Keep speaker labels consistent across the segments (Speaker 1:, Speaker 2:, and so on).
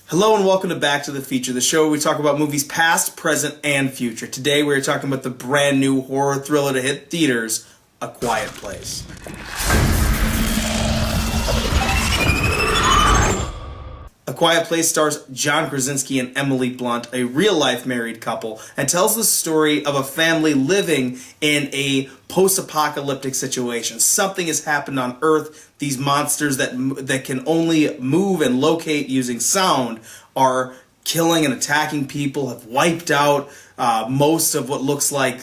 Speaker 1: Hello and welcome to Back to the Feature, the show where we talk about movies past, present, and future. Today we're talking about the brand new horror thriller to hit theaters, A Quiet Place. A Quiet Place stars John Krasinski and Emily Blunt, a real-life married couple, and tells the story of a family living in a post-apocalyptic situation. Something has happened on Earth. These monsters that can only move and locate using sound are killing and attacking people, have wiped out most of what looks like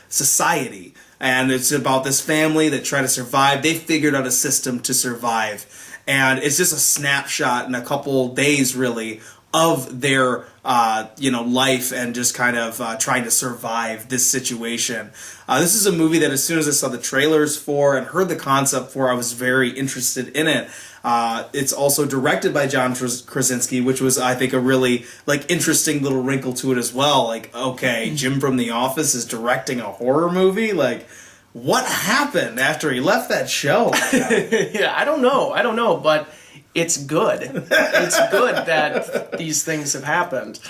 Speaker 1: society. And it's about this family that try to survive. They figured out a system to survive. And it's just a snapshot in a couple days, really, of their life and just kind of trying to survive this situation. This is a movie that as soon as I saw the trailers for and heard the concept for, I was very interested in it. It's also directed by John Krasinski, which was, I think, a really interesting little wrinkle to it as well. Like, okay, Jim from The Office is directing a horror movie? Like, what happened after he left that show?
Speaker 2: Yeah, I don't know, but it's good. It's good that these things have happened.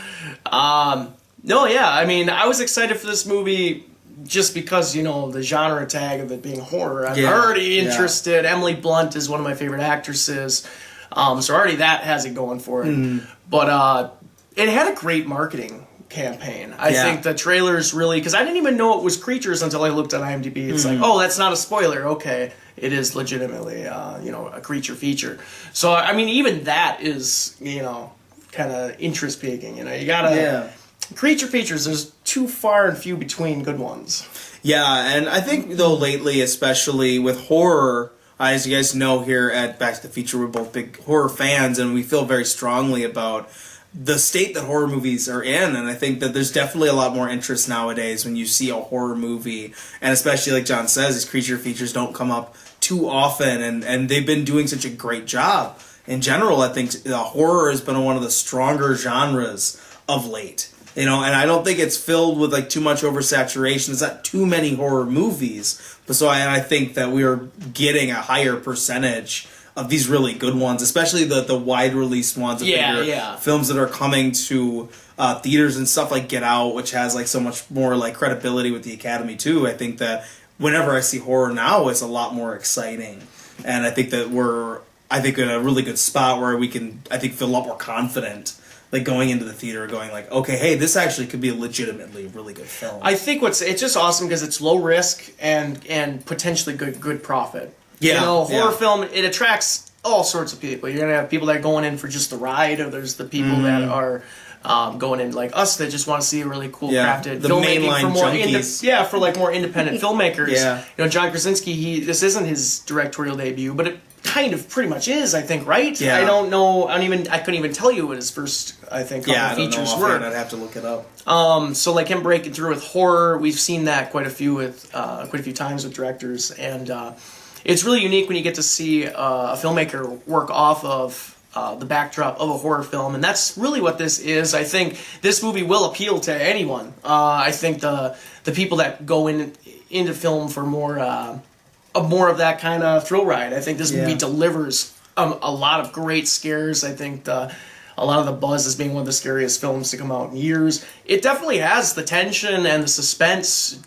Speaker 2: I was excited for this movie just because, the genre tag of it being horror. I'm already interested. Yeah. Emily Blunt is one of my favorite actresses, so already that has it going for it. Mm. But it had a great marketing campaign. I think the trailers really, because I didn't even know it was creatures until I looked at IMDb. It's like, oh, that's not a spoiler. Okay, it is legitimately, a creature feature. So, I mean, even that is, kind of interest piquing. You gotta, creature features, there's too far and few between good ones.
Speaker 1: Yeah, and I think, though, lately, especially with horror, as you guys know here at Back to the Feature, we're both big horror fans, and we feel very strongly about the state that horror movies are in, and I think that there's definitely a lot more interest nowadays when you see a horror movie, and especially like John says, these creature features don't come up too often, and they've been doing such a great job. In general, I think horror has been one of the stronger genres of late, and I don't think it's filled with too much oversaturation. There's not too many horror movies, but I think that we are getting a higher percentage of these really good ones, especially the wide release ones, films that are coming to theaters and stuff like Get Out, which has so much more credibility with the Academy too. I think that whenever I see horror now, it's a lot more exciting, and I think that we're in a really good spot where we can feel a lot more confident going into the theater, going okay, hey, this actually could be a legitimately really good film.
Speaker 2: I think it's just awesome because it's low risk and potentially good profit.
Speaker 1: Yeah,
Speaker 2: horror film, it attracts all sorts of people. You're going to have people that are going in for just the ride, or there's the people that are going in like us that just want to see a really cool crafted
Speaker 1: the
Speaker 2: filmmaking
Speaker 1: mainline
Speaker 2: for more
Speaker 1: junkies.
Speaker 2: for more independent filmmakers.
Speaker 1: Yeah.
Speaker 2: John Krasinski, this isn't his directorial debut, but it kind of pretty much is, I think, right?
Speaker 1: Yeah.
Speaker 2: I don't know. I couldn't even tell you what his first, couple features were.
Speaker 1: I'd have to look it up.
Speaker 2: So him breaking through with horror, we've seen that quite a few times with directors, and it's really unique when you get to see a filmmaker work off of the backdrop of a horror film, and that's really what this is. I think this movie will appeal to anyone. I think the people that go into film for more of that kind of thrill ride. I think this movie delivers a lot of great scares. I think a lot of the buzz as being one of the scariest films to come out in years. It definitely has the tension and the suspense.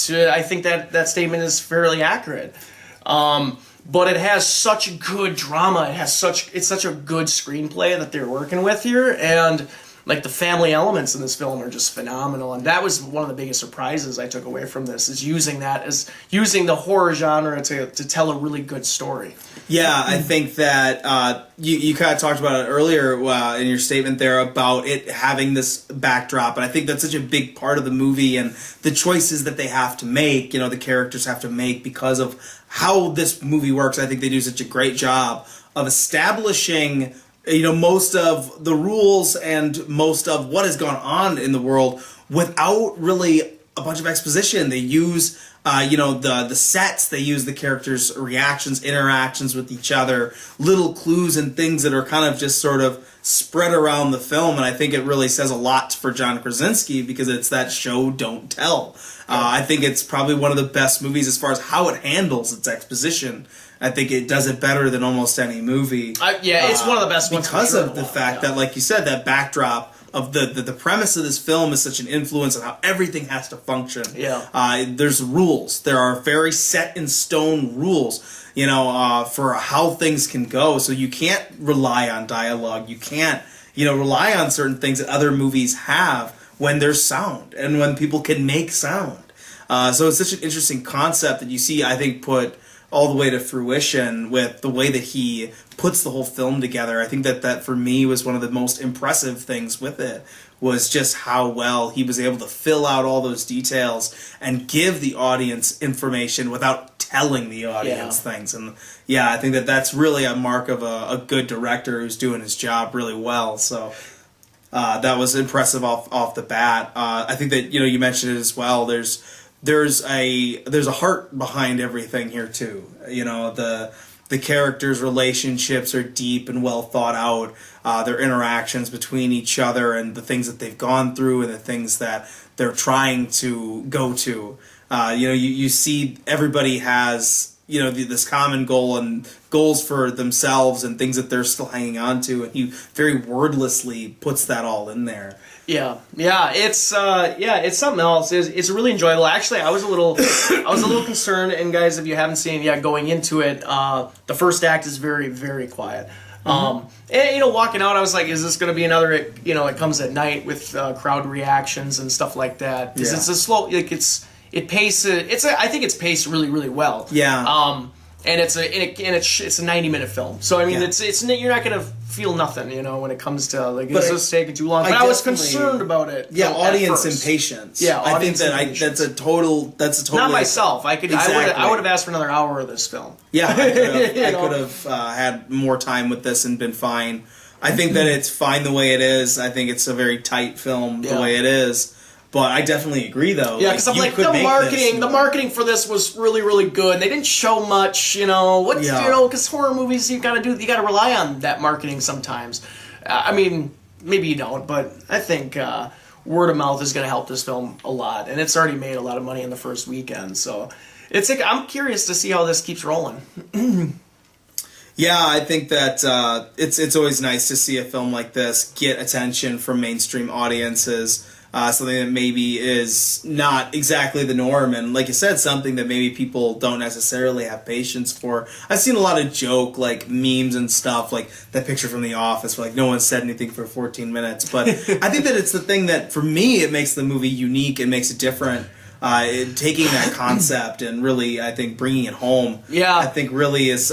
Speaker 2: I think that statement is fairly accurate. But it has such good drama. It's such a good screenplay that they're working with here, and the family elements in this film are just phenomenal. And that was one of the biggest surprises I took away from this, is using the horror genre to tell a really good story.
Speaker 1: Yeah, I think that you kind of talked about it earlier in your statement there about it having this backdrop, and I think that's such a big part of the movie and the choices that they have to make, the characters have to make because of how this movie works. I think they do such a great job of establishing most of the rules and most of what has gone on in the world without really a bunch of exposition. They use the sets, they use the characters' reactions, interactions with each other, little clues and things that are kind of just sort of spread around the film, and I think it really says a lot for John Krasinski because it's that show don't tell. I think it's probably one of the best movies as far as how it handles its exposition I think it does it better than almost any movie.
Speaker 2: It's one of the best ones
Speaker 1: because
Speaker 2: for sure
Speaker 1: of the fact that, like you said, that backdrop of the premise of this film is such an influence on how everything has to function. There's rules. There are very set in stone rules, for how things can go. So you can't rely on dialogue. You can't, rely on certain things that other movies have when there's sound and when people can make sound. So it's such an interesting concept that you see, I think, put all the way to fruition with the way that he puts the whole film together. I think that for me was one of the most impressive things with it, was just how well he was able to fill out all those details and give the audience information without telling the audience things. And I think that's really a mark of a good director who's doing his job really well. So that was impressive off the bat. I think that, you mentioned it as well. There's a heart behind everything here too. The characters' relationships are deep and well thought out. Their interactions between each other and the things that they've gone through and the things that they're trying to go to. You see everybody has this common goal and goals for themselves and things that they're still hanging on to, and he very wordlessly puts that all in there.
Speaker 2: It's something else. It's really enjoyable. Actually, I was a little concerned. And guys, if you haven't seen it yet, going into it, the first act is very, very quiet. And walking out, I was like, is this going to be another? It comes at night with crowd reactions and stuff like that. Because it's a slow, I think it's paced really, really well. And it's a 90-minute film. So I mean, it's you're not gonna feel nothing, when it comes to this is taking too long. But I was concerned about it.
Speaker 1: Audience impatience. I think that's a total. Not
Speaker 2: myself. I would have asked for another hour of this film.
Speaker 1: I could have had more time with this and been fine. I think that it's fine the way it is. I think it's a very tight film the way it is. But I definitely agree, though.
Speaker 2: Because the marketing for this was really, really good. They didn't show much, because horror movies you gotta rely on that marketing sometimes. I mean, maybe you don't, but I think word of mouth is gonna help this film a lot, and it's already made a lot of money in the first weekend. So I'm curious to see how this keeps rolling.
Speaker 1: I think that it's always nice to see a film like this get attention from mainstream audiences. Something that maybe is not exactly the norm, and like you said, something that maybe people don't necessarily have patience for. I've seen a lot of joke, memes and stuff, like that picture from The Office, where no one said anything for 14 minutes. But I think that it's the thing that, for me, it makes the movie unique and makes it different. Taking that concept and really, I think, bringing it home. I think really is.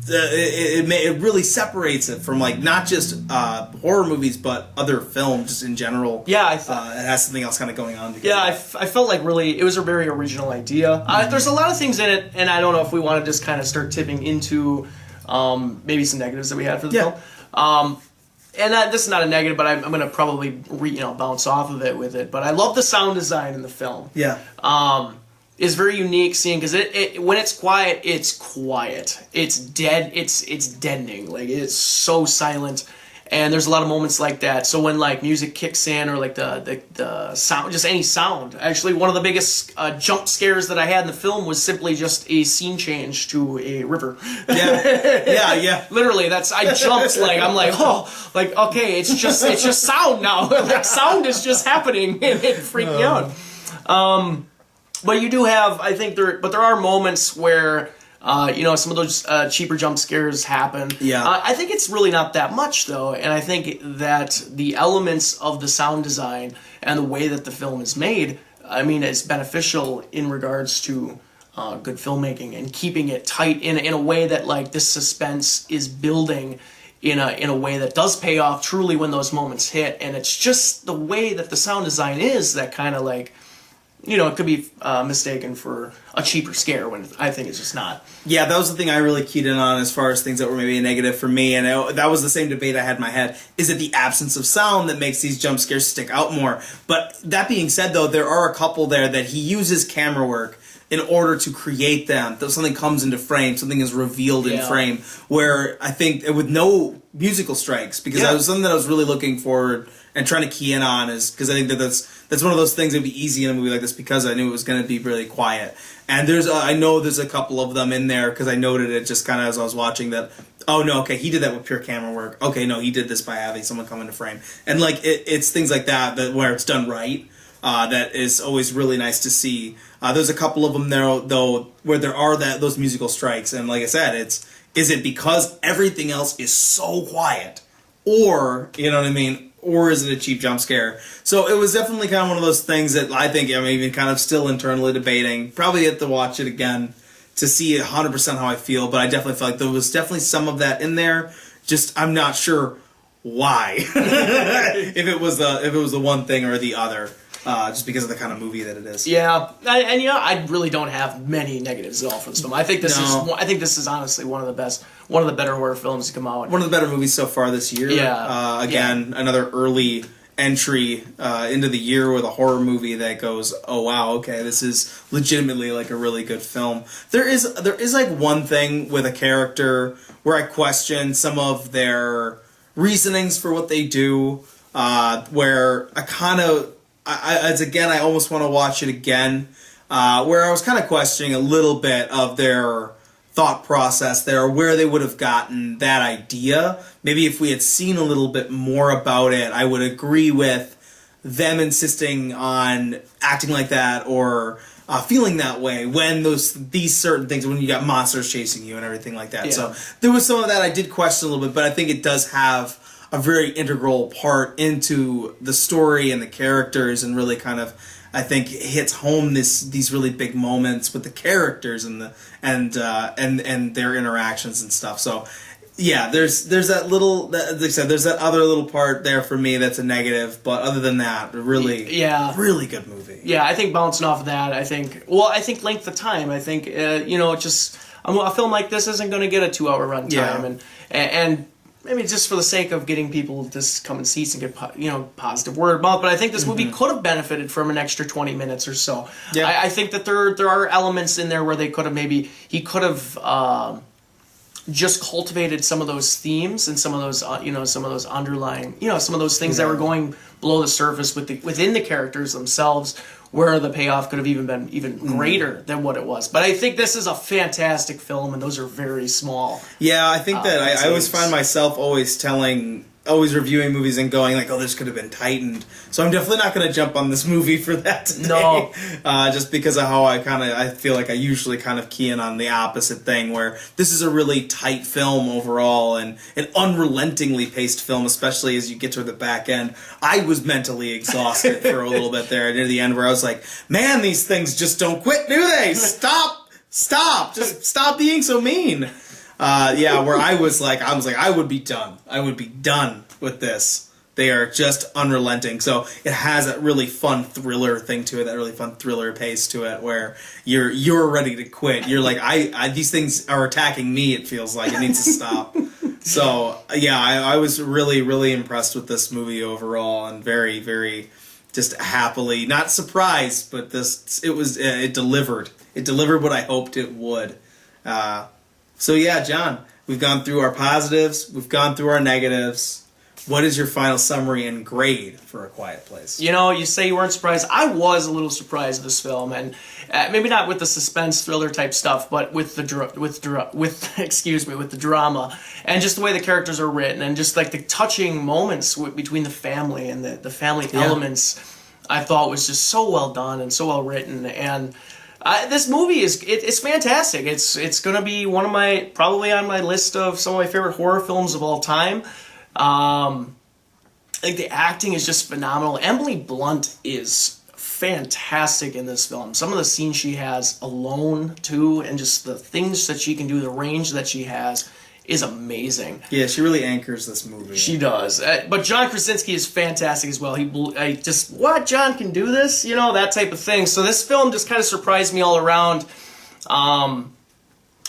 Speaker 1: It really separates it from not just horror movies but other films just in general. It has something else kind of going on together.
Speaker 2: I felt like really it was a very original idea. There's a lot of things in it, and I don't know if we want to just kind of start tipping into maybe some negatives that we had for the film. And this is not a negative, but I'm going to probably bounce off of it with it. But I love the sound design in the film. Is very unique seeing, because it when it's quiet, it's dead, it's deadening, it's so silent, and there's a lot of moments like that. So when music kicks in, or the sound, just any sound. Actually, one of the biggest jump scares that I had in the film was simply just a scene change to a river. Literally, I jumped okay, it's just sound now. Sound is just happening, and it freaked me out. But you do have, I think there are moments where, some of those cheaper jump scares happen. I think it's really not that much, though, and I think that the elements of the sound design and the way that the film is made, is beneficial in regards to good filmmaking and keeping it tight in a way that, this suspense is building in a way that does pay off truly when those moments hit. And it's just the way that the sound design is that kind of it could be mistaken for a cheaper scare when I think it's just not.
Speaker 1: That was the thing I really keyed in on as far as things that were maybe a negative for me, and that was the same debate I had in my head. Is it the absence of sound that makes these jump scares stick out more? But that being said, though, there are a couple there that he uses camera work in order to create them. Something comes into frame, something is revealed in frame, where I think with no musical strikes, because that was something that I was really looking forward and trying to key in on is because I think that's one of those things that'd be easy in a movie like this because I knew it was going to be really quiet. And I know there's a couple of them in there because I noted it just kind of as I was watching that. Oh no, okay, he did that with pure camera work. Okay, no, he did this by having someone come into frame, and like it's things like that where it's done right. That is always really nice to see. There's a couple of them there though where there are those musical strikes, and like I said, is it because everything else is so quiet, or you know what I mean, or is it a cheap jump scare? So it was definitely kind of one of those things that I think I'm even kind of still internally debating. Probably have to watch it again to see 100% how I feel, but I definitely feel like there was definitely some of that in there. Just I'm not sure why, if it was the one thing or the other. Just because of the kind of movie that it is.
Speaker 2: Yeah, and you know, I really don't have many negatives at all for this film. I think this is honestly one of the better horror films to come out.
Speaker 1: One of the better movies so far this year.
Speaker 2: Yeah.
Speaker 1: Another early entry into the year with a horror movie that goes, oh wow, okay, this is legitimately like a really good film. There is like one thing with a character where I question some of their reasonings for what they do, where I almost want to watch it again, where I was kind of questioning a little bit of their thought process there, where they would have gotten that idea. Maybe if we had seen a little bit more about it, I would agree with them insisting on acting like that or feeling that way when these certain things, when you got monsters chasing you and everything like that. Yeah. So there was some of that I did question a little bit, but I think it does have a very integral part into the story and the characters, and really kind of, I think, hits home these really big moments with the characters and their interactions and stuff. So yeah, there's that little, like I said, there's that other little part there for me that's a negative, but other than that, really good movie. Yeah,
Speaker 2: I think bouncing off of that, I think length of time. I think just a film like this isn't going to get a 2-hour run time, and maybe just for the sake of getting people to come and see and get positive word about. But I think this movie could have benefited from an extra 20 minutes or so. Yeah. I think that there are elements in there where he could have just cultivated some of those themes and some of those underlying some of those things that were going below the surface within the characters themselves, where the payoff could have even been greater than what it was. But I think this is a fantastic film, and those are very small.
Speaker 1: Yeah, I think that I always find myself always reviewing movies and going like, oh, this could have been tightened. So I'm definitely not going to jump on this movie for that today. No. Just because of how I feel like I usually kind of key in on the opposite thing, where this is a really tight film overall and an unrelentingly paced film, especially as you get to the back end. I was mentally exhausted for a little bit there near the end, where I was like, man, these things just don't quit, do they? Stop, just stop being so mean. Where I was like, I would be done. I would be done with this. They are just unrelenting. So it has that really fun thriller thing to it, that really fun thriller pace to it, where you're ready to quit. You're like, these things are attacking me. It feels like it needs to stop. So yeah, I was really, really impressed with this movie overall, and very, very just happily, not surprised, but it delivered. It delivered what I hoped it would. So yeah, John, we've gone through our positives, we've gone through our negatives. What is your final summary and grade for A Quiet Place?
Speaker 2: You say you weren't surprised. I was a little surprised with this film, and maybe not with the suspense thriller type stuff, but with the drama and just the way the characters are written, and just like the touching moments between the family and the family elements. I thought was just so well done and so well written, and this movie it's fantastic. It's going to be probably on my list of some of my favorite horror films of all time. I think the acting is just phenomenal. Emily Blunt is fantastic in this film. Some of the scenes she has alone too, and just the things that she can do, the range that she has, is amazing.
Speaker 1: Yeah, she really anchors this movie.
Speaker 2: She does. But John Krasinski is fantastic as well. What, John can do this? That type of thing. So this film just kind of surprised me all around.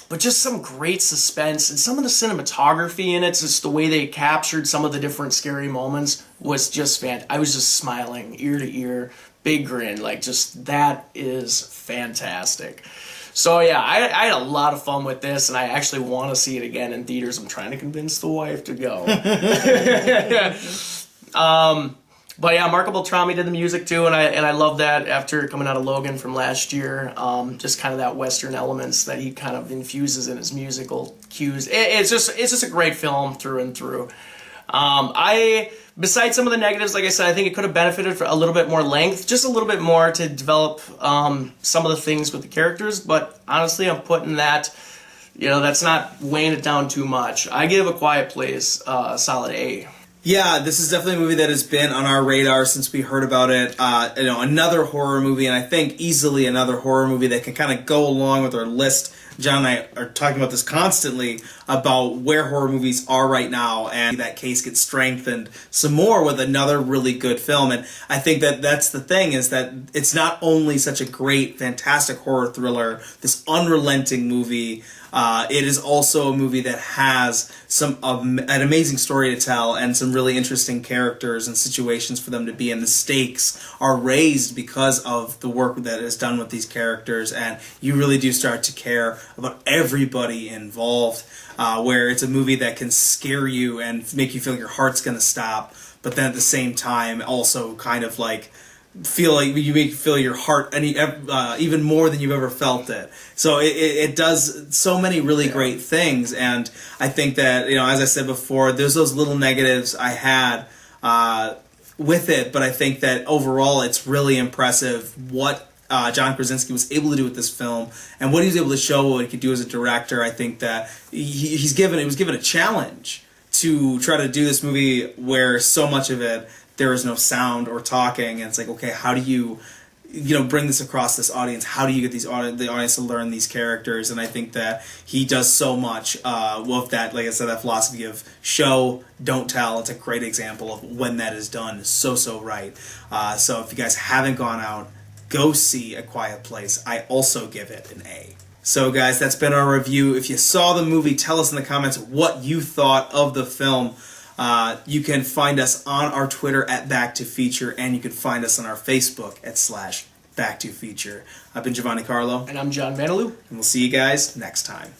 Speaker 2: But just some great suspense, and some of the cinematography in it, just the way they captured some of the different scary moments was just fantastic. I was just smiling ear to ear, big grin, that is fantastic. So yeah, I had a lot of fun with this, and I actually want to see it again in theaters. I'm trying to convince the wife to go. But yeah, Marco Beltrami did the music too, and I love that after coming out of Logan from last year. Just kind of that Western elements that he kind of infuses in his musical cues. It's just a great film through and through. Besides some of the negatives, like I said, I think it could have benefited for a little bit more length, just a little bit more to develop some of the things with the characters. But honestly, I'm putting that, that's not weighing it down too much. I give A Quiet Place a solid A.
Speaker 1: Yeah, this is definitely a movie that has been on our radar since we heard about it. Another horror movie, and I think easily another horror movie that can kind of go along with our list. John and I are talking about this constantly about where horror movies are right now, and that case gets strengthened some more with another really good film. And I think that that's the thing, is that it's not only such a great, fantastic horror thriller, this unrelenting movie, it is also a movie that has an amazing story to tell and some really interesting characters and situations for them to be in. The stakes are raised because of the work that is done with these characters, and you really do start to care about everybody involved, where it's a movie that can scare you and make you feel like your heart's going to stop, but then at the same time also kind of like you make you feel your heart even more than you've ever felt it. So it does so many really great things, and I think that, as I said before, there's those little negatives I had with it, but I think that overall it's really impressive what John Krasinski was able to do with this film, and what he was able to show what he could do as a director. I think that he was given a challenge to try to do this movie where so much of it there is no sound or talking, and it's like, okay, how do you bring this across this audience? How do you get the audience to learn these characters? And I think that he does so much with that, like I said, that philosophy of show, don't tell. It's a great example of when that is done so right. So if you guys haven't gone out, go see A Quiet Place. I also give it an A. So guys, that's been our review. If you saw the movie, tell us in the comments what you thought of the film. You can find us on our Twitter at BacktoFeature, and you can find us on our Facebook at /BacktoFeature. I've been Giovanni Carlo.
Speaker 2: And I'm John Vanaloo.
Speaker 1: And we'll see you guys next time.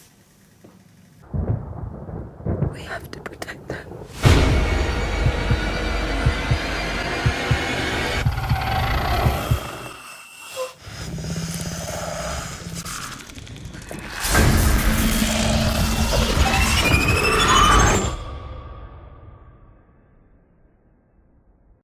Speaker 3: We have to protect